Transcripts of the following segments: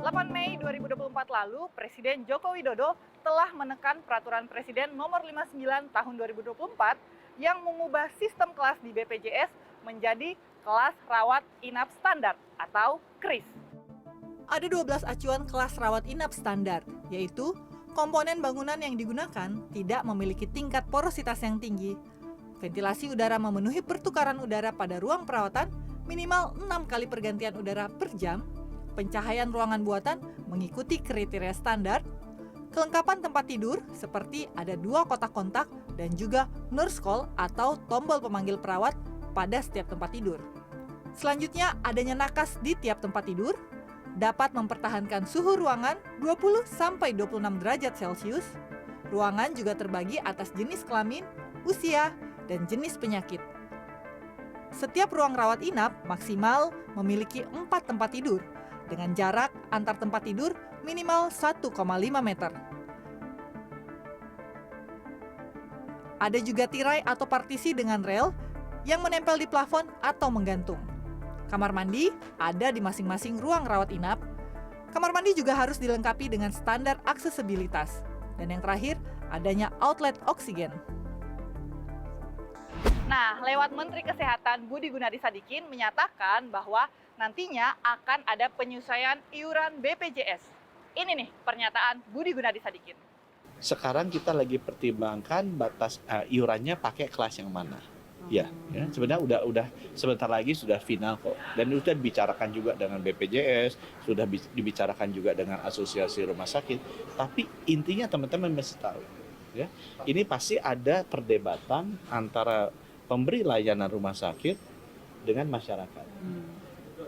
8 Mei 2024 lalu, Presiden Joko Widodo telah menekan Peraturan Presiden Nomor 59 Tahun 2024 yang mengubah sistem kelas di BPJS menjadi kelas rawat inap standar atau KRIS. Ada 12 acuan kelas rawat inap standar, yaitu komponen bangunan yang digunakan tidak memiliki tingkat porositas yang tinggi, ventilasi udara memenuhi pertukaran udara pada ruang perawatan minimal 6 kali pergantian udara per jam, pencahayaan ruangan buatan mengikuti kriteria standar, kelengkapan tempat tidur seperti ada 2 kotak kontak dan juga nurse call atau tombol pemanggil perawat pada setiap tempat tidur. Selanjutnya, adanya nakas di tiap tempat tidur, dapat mempertahankan suhu ruangan 20-26 derajat Celcius. Ruangan juga terbagi atas jenis kelamin, usia, dan jenis penyakit. Setiap ruang rawat inap maksimal memiliki 4 tempat tidur, dengan jarak antar tempat tidur minimal 1,5 meter. Ada juga tirai atau partisi dengan rel yang menempel di plafon atau menggantung. Kamar mandi ada di masing-masing ruang rawat inap. Kamar mandi juga harus dilengkapi dengan standar aksesibilitas. Dan yang terakhir, adanya outlet oksigen. Nah, lewat Menteri Kesehatan Budi Gunadi Sadikin menyatakan bahwa nantinya akan ada penyesuaian iuran BPJS. Ini nih pernyataan Budi Gunadi Sadikin. Sekarang kita lagi pertimbangkan batas iurannya pakai kelas yang mana. Ya, sebenarnya udah sebentar lagi sudah final kok. Dan sudah dibicarakan juga dengan BPJS, sudah dibicarakan juga dengan Asosiasi Rumah Sakit. Tapi intinya teman-teman mesti tahu, ya, ini pasti ada perdebatan antara pemberi layanan rumah sakit dengan masyarakat.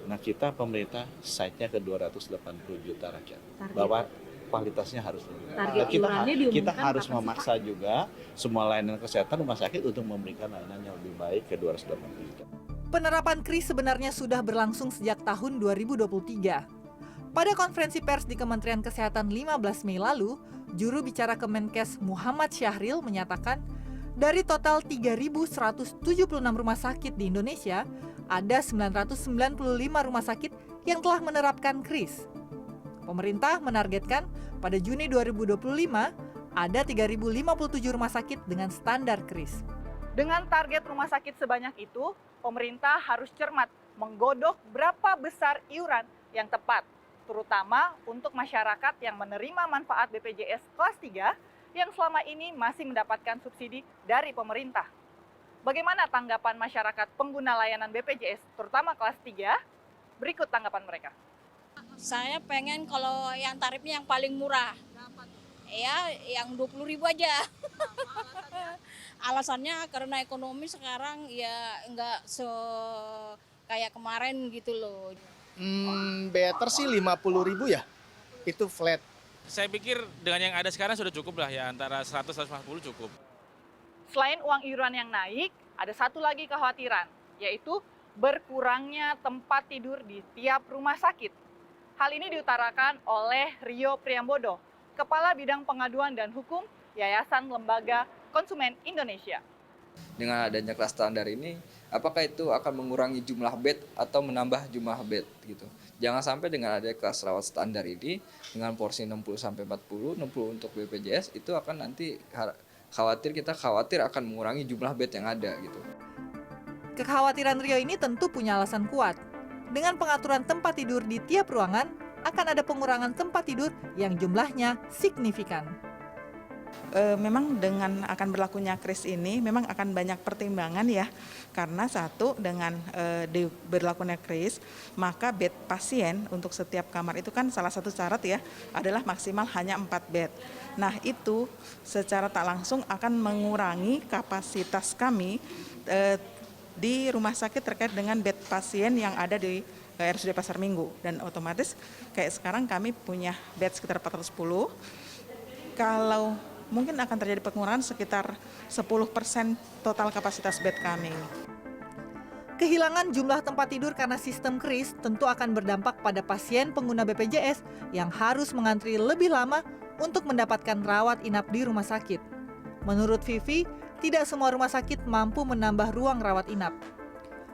Nah, kita pemerintah site-nya ke 280 juta rakyat. Bahwa kualitasnya harus lebih. Kita harus memaksa juga semua layanan kesehatan rumah sakit untuk memberikan layanan yang lebih baik ke 280 juta. Penerapan KRIS sebenarnya sudah berlangsung sejak tahun 2023. Pada konferensi pers di Kementerian Kesehatan 15 Mei lalu, juru bicara Kemenkes Muhammad Syahril menyatakan dari total 3.176 rumah sakit di Indonesia, ada 995 rumah sakit yang telah menerapkan KRIS. Pemerintah menargetkan pada Juni 2025 ada 3.057 rumah sakit dengan standar KRIS. Dengan target rumah sakit sebanyak itu, pemerintah harus cermat menggodok berapa besar iuran yang tepat, terutama untuk masyarakat yang menerima manfaat BPJS kelas 3 yang selama ini masih mendapatkan subsidi dari pemerintah. Bagaimana tanggapan masyarakat pengguna layanan BPJS, terutama kelas 3? Berikut tanggapan mereka. Saya pengen kalau yang tarifnya yang paling murah. Ya, yang 20.000 aja. Alasannya karena ekonomi sekarang ya nggak kayak kemarin gitu loh. Better sih 50.000 ya, itu flat. Saya pikir dengan yang ada sekarang sudah cukup lah ya, antara 100-150 cukup. Selain uang iuran yang naik, ada satu lagi kekhawatiran, yaitu berkurangnya tempat tidur di tiap rumah sakit. Hal ini diutarakan oleh Rio Priambodo, Kepala Bidang Pengaduan dan Hukum Yayasan Lembaga Konsumen Indonesia. Dengan adanya kelas standar ini, apakah itu akan mengurangi jumlah bed atau menambah jumlah bed gitu. Jangan sampai dengan adanya kelas rawat standar ini dengan porsi 60-40, 60 untuk BPJS itu akan nanti kita khawatir akan mengurangi jumlah bed yang ada gitu. Kekhawatiran Rio ini tentu punya alasan kuat. Dengan pengaturan tempat tidur di tiap ruangan, akan ada pengurangan tempat tidur yang jumlahnya signifikan. Memang dengan akan berlakunya KRIS ini memang akan banyak pertimbangan ya, karena satu dengan berlakunya KRIS maka bed pasien untuk setiap kamar itu kan salah satu syarat ya adalah maksimal hanya 4 bed. Nah itu secara tak langsung akan mengurangi kapasitas kami di rumah sakit terkait dengan bed pasien yang ada di RSUD Pasar Minggu, dan otomatis kayak sekarang kami punya bed sekitar 410. Kalau mungkin akan terjadi pengurangan sekitar 10% total kapasitas bed kami. Kehilangan jumlah tempat tidur karena sistem KRIS tentu akan berdampak pada pasien pengguna BPJS yang harus mengantri lebih lama untuk mendapatkan rawat inap di rumah sakit. Menurut Vivi, tidak semua rumah sakit mampu menambah ruang rawat inap.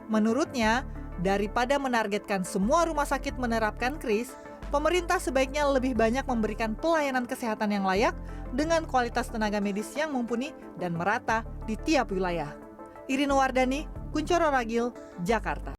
Menurutnya, daripada menargetkan semua rumah sakit menerapkan KRIS, pemerintah sebaiknya lebih banyak memberikan pelayanan kesehatan yang layak dengan kualitas tenaga medis yang mumpuni dan merata di tiap wilayah. Irina Wardani, Kuncoro Ragil, Jakarta.